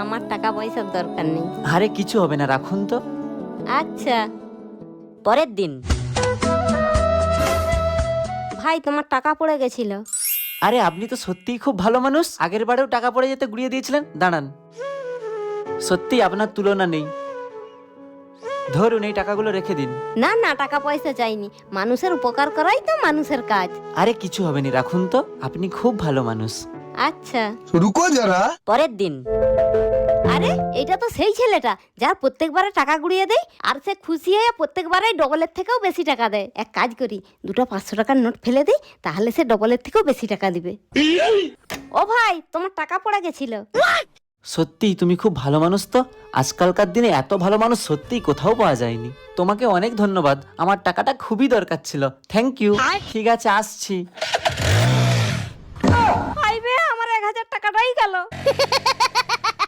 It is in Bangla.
আমার টাকা পয়সার দরকার নেই। আরে কিছু হবে না, রাখুন তো। আচ্ছা। পরের দিন, ভাই তোমার টাকা পড়ে গেছিল। আরে আপনি তো সত্যিই খুব ভালো মানুষ। আগের বারেও টাকা পড়ে যেতে গুড়িয়ে দিয়েছিলেন। দাঁড়ান, সত্যি আপনার তুলনা নেই। ধরুন, এই টাকাগুলো রেখে দিন। না না, টাকা পয়সা চাইনি, মানুষের উপকার করাই তো মানুষের কাজ। আরে কিছু হবে না, রাখুন তো, আপনি খুব ভালো মানুষ। আচ্ছা। रुको जरा। পরের দিন, আরে এটা তো সেই ছেলেটা যার প্রত্যেকবারে টাকা গুড়িয়ে দেয়, আর সে খুশি হয়ে প্রত্যেকবারে ডবলের থেকেও বেশি টাকা দেয়। এক কাজ করি, দুটো 500 টাকার নোট ফেলে দিই, তাহলে সে ডবলের থেকেও বেশি টাকা দিবে। ও ভাই, তোমার টাকা পড়ে গেছিল। সত্যি তুমি খুব ভালো মানুষ তো। আজকালকার দিনে এত ভালো মানুষ সত্যিই কোথাও পাওয়া যায়নি। তোমাকে অনেক ধন্যবাদ, আমার টাকাটা খুবই দরকার ছিল। Thank you. ঠিক আছে, আসছি। হাই বে, আমার 1000 টাকাটাই গেল।